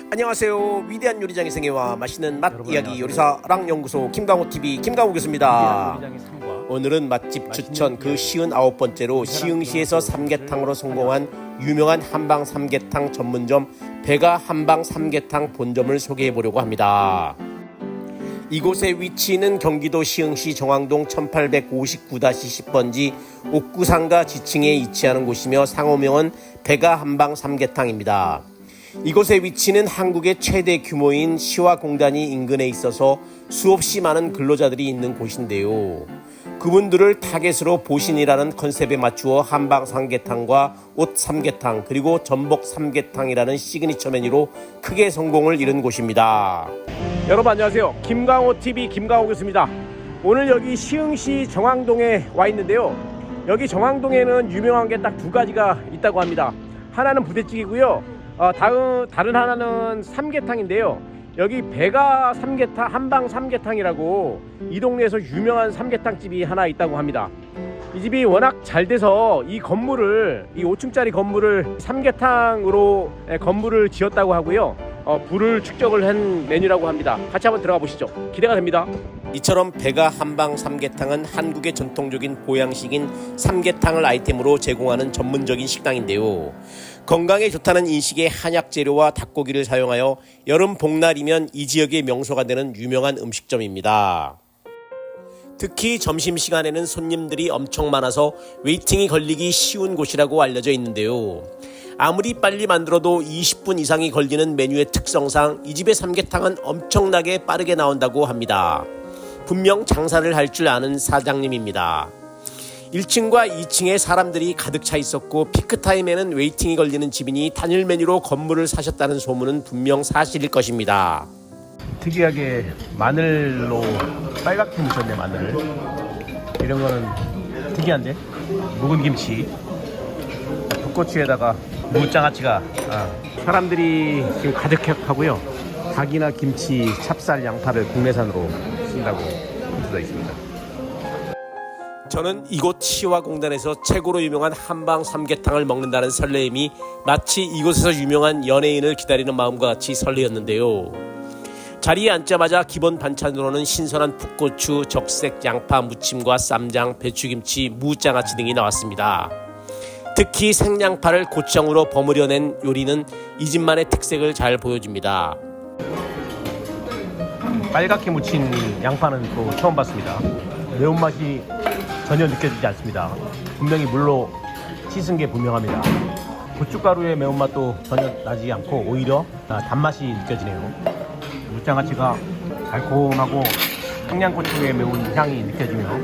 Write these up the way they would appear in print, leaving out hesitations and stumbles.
안녕하세요. 위대한 요리장의 생애와 맛있는 맛 이야기 요리사랑 연구소 김강호TV 김강호 교수입니다. 오늘은 맛집 추천 그 59번째로 시흥시에서 삼계탕으로 성공한 유명한 한방 삼계탕 전문점 배가 한방 삼계탕 본점을 소개해 보려고 합니다. 이곳의 위치는 경기도 시흥시 정왕동 1859-10번지 옥구상가 지층에 위치하는 곳이며 상호명은 배가 한방 삼계탕입니다. 이곳의 위치는 한국의 최대 규모인 시화공단이 인근에 있어서 수없이 많은 근로자들이 있는 곳인데요. 그분들을 타겟으로 보신이라는 컨셉에 맞추어 한방 삼계탕과 옷 삼계탕 그리고 전복 삼계탕이라는 시그니처 메뉴로 크게 성공을 이룬 곳입니다. 여러분 안녕하세요. 김강호TV 김강호 교수입니다. 오늘 여기 시흥시 정왕동에 와 있는데요. 여기 정왕동에는 유명한 게 딱 두 가지가 있다고 합니다. 하나는 부대찌개고요. 다른 하나는 삼계탕인데요. 여기 배가 삼계탕, 한방 삼계탕이라고 이 동네에서 유명한 삼계탕집이 하나 있다고 합니다. 이 집이 워낙 잘 돼서 이 5층짜리 건물을 삼계탕으로 건물을 지었다고 하고요. 불을 축적을 한 메뉴라고 합니다. 같이 한번 들어가 보시죠. 기대가 됩니다. 이처럼 배가 한방 삼계탕은 한국의 전통적인 보양식인 삼계탕을 아이템으로 제공하는 전문적인 식당인데요. 건강에 좋다는 인식의 한약 재료와 닭고기를 사용하여 여름 복날이면 이 지역의 명소가 되는 유명한 음식점입니다. 특히 점심시간에는 손님들이 엄청 많아서 웨이팅이 걸리기 쉬운 곳이라고 알려져 있는데요. 아무리 빨리 만들어도 20분 이상이 걸리는 메뉴의 특성상 이 집의 삼계탕은 엄청나게 빠르게 나온다고 합니다. 분명 장사를 할 줄 아는 사장님입니다. 1층과 2층에 사람들이 가득 차 있었고 피크타임에는 웨이팅이 걸리는 집이니 단일 메뉴로 건물을 사셨다는 소문은 분명 사실일 것입니다. 특이하게 마늘로 빨갛게 묻혔네. 마늘 이런 거는 특이한데. 묵은 김치, 풋고추에다가 무장아찌가 사람들이 지금 가득하고요. 닭이나 김치, 찹쌀, 양파를 국내산으로 쓴다고 써져 있습니다. 저는 이곳 시화공단에서 최고로 유명한 한방 삼계탕을 먹는다는 설레임이 마치 이곳에서 유명한 연예인을 기다리는 마음과 같이 설레었는데요. 자리에 앉자마자 기본 반찬으로는 신선한 풋고추, 적색 양파 무침과 쌈장, 배추김치, 무장아찌 등이 나왔습니다. 특히 생양파를 고추장으로 버무려낸 요리는 이 집만의 특색을 잘 보여줍니다. 빨갛게 묻힌 양파는 또 처음 봤습니다. 매운맛이 전혀 느껴지지 않습니다. 분명히 물로 씻은 게 분명합니다. 고춧가루의 매운맛도 전혀 나지 않고 오히려 단맛이 느껴지네요. 무장아찌가 달콤하고 청양고추의 매운 향이 느껴지며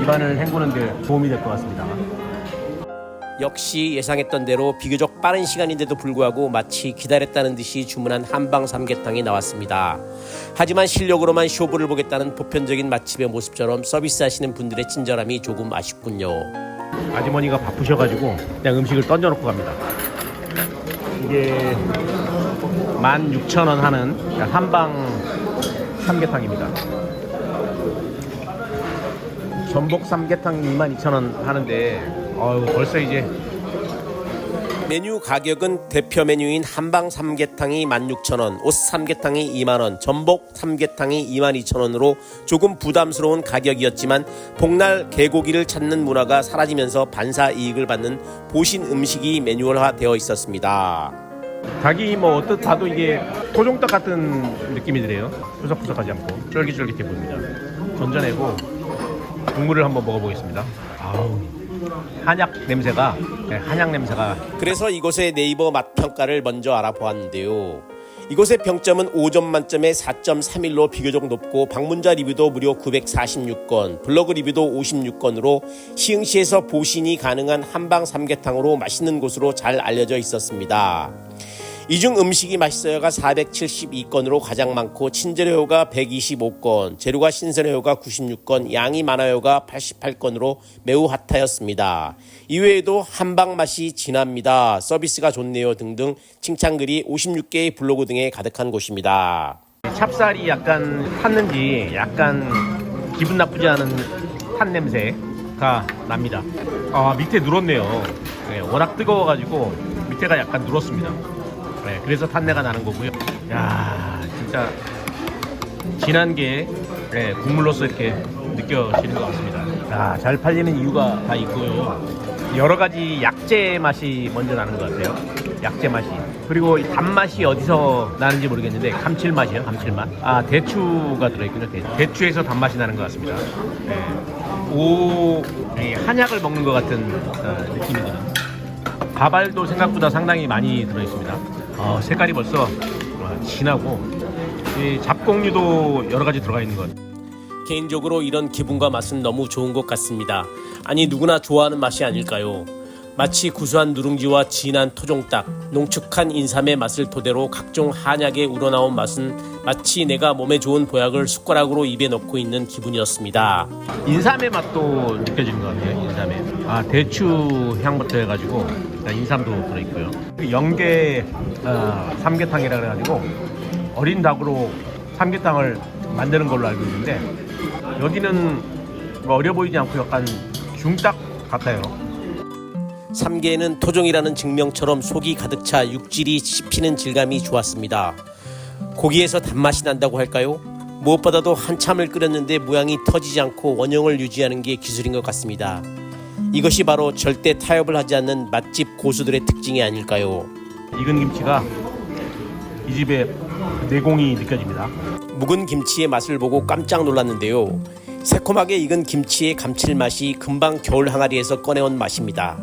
입안을 헹구는 데 도움이 될 것 같습니다. 역시 예상했던 대로 비교적 빠른 시간인데도 불구하고 마치 기다렸다는 듯이 주문한 한방 삼계탕이 나왔습니다. 하지만 실력으로만 쇼부를 보겠다는 보편적인 맛집의 모습처럼 서비스하시는 분들의 친절함이 조금 아쉽군요. 아주머니가 바쁘셔가지고 그냥 음식을 던져놓고 갑니다. 이게 16,000원 하는 한방 삼계탕입니다. 전복 삼계탕 22,000원 하는데 벌써 이제 메뉴 가격은 대표 메뉴인 한방 삼계탕이 16,000원, 옷 삼계탕이 2만원, 전복 삼계탕이 22,000원으로 조금 부담스러운 가격이었지만 복날 개고기를 찾는 문화가 사라지면서 반사 이익을 받는 보신 음식이 매뉴얼화되어 있었습니다. 닭이 어떻게 봐도 이게 토종닭 같은 느낌이 드네요. 푸석푸석하지 않고 쫄깃쫄깃해 보입니다. 건져내고 국물을 한번 먹어보겠습니다. 한약 냄새가. 그래서 이곳의 네이버 맛 평가를 먼저 알아보았는데요. 이곳의 평점은 5점 만점에 4.31로 비교적 높고 방문자 리뷰도 무려 946건, 블로그 리뷰도 56건으로 시흥시에서 보신이 가능한 한방 삼계탕으로 맛있는 곳으로 잘 알려져 있었습니다. 이 중 음식이 맛있어요가 472건으로 가장 많고 친절해요가 125건, 재료가 신선해요가 96건, 양이 많아요가 88건으로 매우 핫하였습니다. 이외에도 한방 맛이 진합니다, 서비스가 좋네요 등등 칭찬글이 56개의 블로그 등에 가득한 곳입니다. 찹쌀이 약간 탔는지 약간 기분 나쁘지 않은 탄 냄새가 납니다. 밑에 눌었네요. 워낙 뜨거워가지고 밑에가 약간 눌었습니다. 네, 그래서 탄내가 나는 거고요. 야, 진짜 진한 게 네, 국물로서 이렇게 느껴지는 것 같습니다. 자, 잘 팔리는 이유가 다 있고요. 여러 가지 약재 맛이 먼저 나는 것 같아요. 약재 맛이. 그리고 이 단맛이 어디서 나는지 모르겠는데 감칠맛이에요. 감칠맛. 아, 대추가 들어있군요. 대추에서 단맛이 나는 것 같습니다. 네. 한약을 먹는 것 같은 느낌이 드는. 가발도 생각보다 상당히 많이 들어있습니다. 색깔이 벌써 진하고 이 잡곡류도 여러 가지 들어가 있는 것 같아요. 개인적으로 이런 기분과 맛은 너무 좋은 것 같습니다. 아니, 누구나 좋아하는 맛이 아닐까요? 마치 구수한 누룽지와 진한 토종닭, 농축한 인삼의 맛을 토대로 각종 한약에 우러나온 맛은 마치 내가 몸에 좋은 보약을 숟가락으로 입에 넣고 있는 기분이었습니다. 인삼의 맛도 느껴지는 것 같아요. 인삼의. 대추 향부터 해가지고 인삼도 들어있고요. 영계 삼계탕이라 그래가지고 어린 닭으로 삼계탕을 만드는 걸로 알고 있는데 여기는 어려 보이지 않고 약간 중닭 같아요. 삼계에는 토종이라는 증명처럼 속이 가득 차 육질이 씹히는 질감이 좋았습니다. 고기에서 단맛이 난다고 할까요? 무엇보다도 한참을 끓였는데 모양이 터지지 않고 원형을 유지하는 게 기술인 것 같습니다. 이것이 바로 절대 타협을 하지 않는 맛집 고수들의 특징이 아닐까요? 익은 김치가 이 집의 내공이 느껴집니다. 묵은 김치의 맛을 보고 깜짝 놀랐는데요. 새콤하게 익은 김치의 감칠맛이 금방 겨울 항아리에서 꺼내온 맛입니다.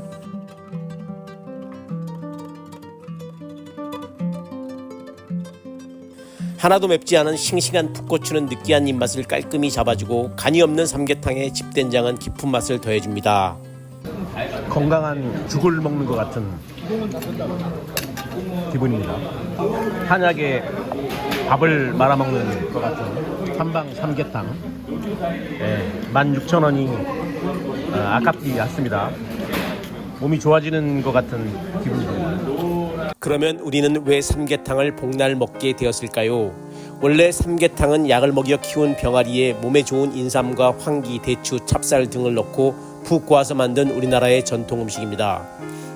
하나도 맵지 않은 싱싱한 풋고추는 느끼한 입맛을 깔끔히 잡아주고 간이 없는 삼계탕에 집된장은 깊은 맛을 더해줍니다. 건강한 죽을 먹는 것 같은 기분입니다. 한약에 밥을 말아먹는 것 같은 한방 삼계탕. 16,000원이 아깝지 않습니다. 몸이 좋아지는 것 같은 기분입니다. 그러면 우리는 왜 삼계탕을 복날 먹게 되었을까요? 원래 삼계탕은 약을 먹여 키운 병아리에 몸에 좋은 인삼과 황기, 대추, 찹쌀 등을 넣고 푹 고아서 만든 우리나라의 전통 음식입니다.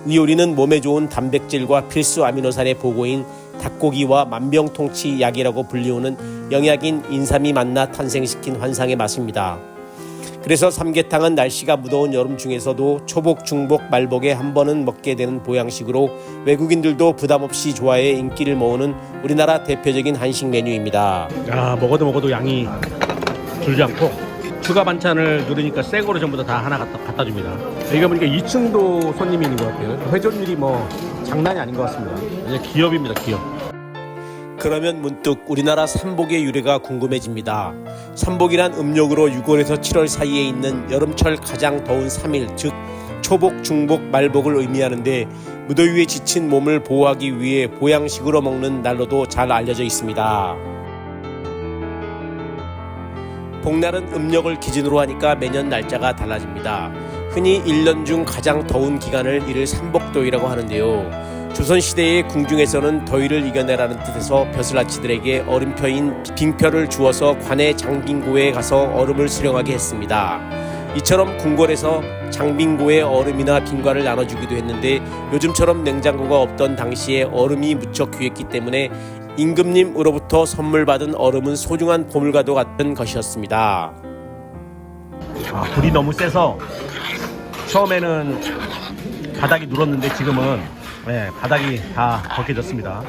이 요리는 몸에 좋은 단백질과 필수 아미노산의 보고인 닭고기와 만병통치 약이라고 불리우는 영약인 인삼이 만나 탄생시킨 환상의 맛입니다. 그래서 삼계탕은 날씨가 무더운 여름 중에서도 초복, 중복, 말복에 한 번은 먹게 되는 보양식으로 외국인들도 부담없이 좋아해 인기를 모으는 우리나라 대표적인 한식 메뉴입니다. 먹어도 양이 줄지 않고 추가 반찬을 누르니까 새거로 전부 다 하나 갖다 줍니다. 여기가 보니까 2층도 손님이 있는 것 같아요. 회전율이 장난이 아닌 것 같습니다. 이제 기업입니다, 기업. 그러면 문득 우리나라 삼복의 유래가 궁금해집니다. 삼복이란 음력으로 6월에서 7월 사이에 있는 여름철 가장 더운 3일, 즉 초복, 중복, 말복을 의미하는데 무더위에 지친 몸을 보호하기 위해 보양식으로 먹는 날로도 잘 알려져 있습니다. 복날은 음력을 기준으로 하니까 매년 날짜가 달라집니다. 흔히 1년 중 가장 더운 기간을 이를 삼복더위라고 하는데요. 조선시대의 궁중에서는 더위를 이겨내라는 뜻에서 벼슬아치들에게 얼음표인 빙표를 주어서 관의 장빙고에 가서 얼음을 수령하게 했습니다. 이처럼 궁궐에서 장빙고에 얼음이나 빙과를 나눠주기도 했는데 요즘처럼 냉장고가 없던 당시에 얼음이 무척 귀했기 때문에 임금님으로부터 선물 받은 얼음은 소중한 보물과도 같은 것이었습니다. 불이 너무 세서 처음에는 바닥이 눌었는데 지금은 바닥이 다 벗겨졌습니다.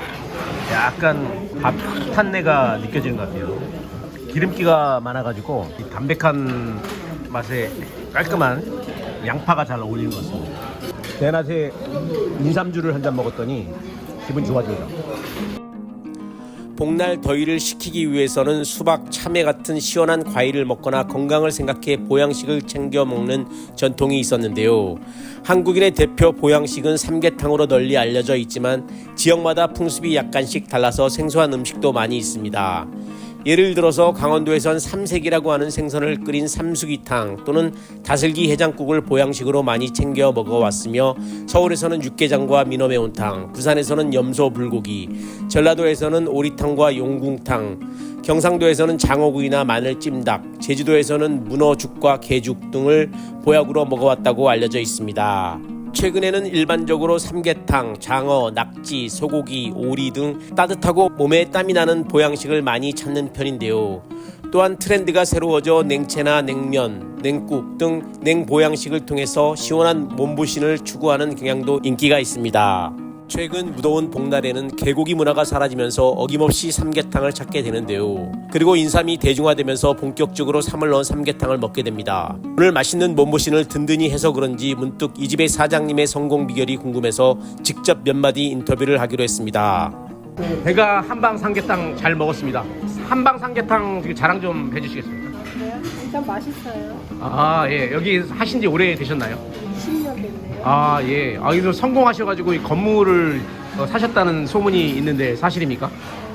약간 밥 탄내가 느껴지는 것 같아요. 기름기가 많아가지고 이 담백한 맛에 깔끔한 양파가 잘 어울리는 것 같습니다. 대낮에 인삼주를 한 잔 먹었더니 기분이 좋아집니다. 복날 더위를 식히기 위해서는 수박, 참외 같은 시원한 과일을 먹거나 건강을 생각해 보양식을 챙겨 먹는 전통이 있었는데요. 한국인의 대표 보양식은 삼계탕으로 널리 알려져 있지만 지역마다 풍습이 약간씩 달라서 생소한 음식도 많이 있습니다. 예를 들어서 강원도에선 삼색이라고 하는 생선을 끓인 삼수기탕 또는 다슬기 해장국을 보양식으로 많이 챙겨 먹어왔으며 서울에서는 육개장과 민어매운탕, 부산에서는 염소 불고기, 전라도에서는 오리탕과 용궁탕, 경상도에서는 장어구이나 마늘찜닭, 제주도에서는 문어죽과 게죽 등을 보약으로 먹어왔다고 알려져 있습니다. 최근에는 일반적으로 삼계탕, 장어, 낙지, 소고기, 오리 등 따뜻하고 몸에 땀이 나는 보양식을 많이 찾는 편인데요. 또한 트렌드가 새로워져 냉채나 냉면, 냉국 등 냉보양식을 통해서 시원한 몸보신을 추구하는 경향도 인기가 있습니다. 최근 무더운 복날에는 개고기 문화가 사라지면서 어김없이 삼계탕을 찾게 되는데요. 그리고 인삼이 대중화되면서 본격적으로 삼을 넣은 삼계탕을 먹게 됩니다. 오늘 맛있는 몸보신을 든든히 해서 그런지 문득 이 집의 사장님의 성공 비결이 궁금해서 직접 몇 마디 인터뷰를 하기로 했습니다. 배가 한방 삼계탕 잘 먹었습니다. 한방 삼계탕 자랑 좀 해주시겠습니까? 네, 일단 맛있어요. 아, 예. 여기 하신 지 오래 되셨나요? 20년 됐네요. 아, 예. 아, 이거 성공하셔가지고 이 건물을 사셨다는 소문이 있는데 사실입니까?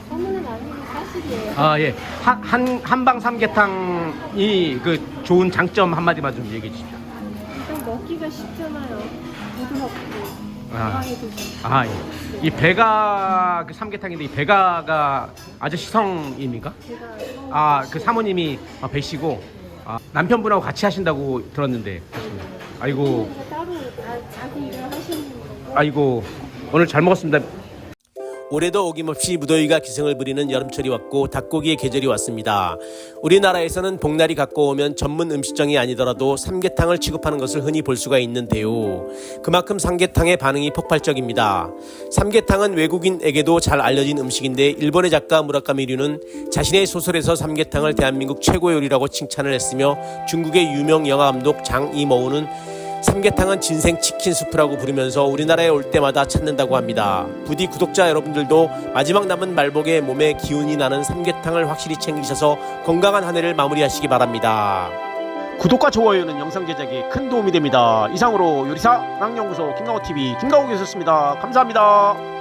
소문은 아니고 사실이에요. 아, 예. 한방 삼계탕이 그 좋은 장점 한마디만 좀 얘기해 주시죠. 일단 먹기가 쉽잖아요. 부드럽고 건강에 드시고. 아, 예. 이 배가 그 삼계탕인데 이 배가가 아저씨 성입니까? 제가 아, 그 사모님이 배시고 남편분하고 같이 하신다고 들었는데. 아이고, 따로 자기 일을 하시는 거고. 아이고, 오늘 잘 먹었습니다. 올해도 어김없이 무더위가 기승을 부리는 여름철이 왔고 닭고기의 계절이 왔습니다. 우리나라에서는 복날이 가까우면 전문 음식점이 아니더라도 삼계탕을 취급하는 것을 흔히 볼 수가 있는데요. 그만큼 삼계탕의 반응이 폭발적입니다. 삼계탕은 외국인에게도 잘 알려진 음식인데 일본의 작가 무라카미류는 자신의 소설에서 삼계탕을 대한민국 최고 요리라고 칭찬을 했으며 중국의 유명 영화감독 장 이머우는 삼계탕은 진생 치킨 수프라고 부르면서 우리나라에 올 때마다 찾는다고 합니다. 부디 구독자 여러분들도 마지막 남은 말복에 몸에 기운이 나는 삼계탕을 확실히 챙기셔서 건강한 한 해를 마무리하시기 바랍니다. 구독과 좋아요는 영상 제작에 큰 도움이 됩니다. 이상으로 요리사 랑연구소 김강호TV 김강호였습니다. 감사합니다.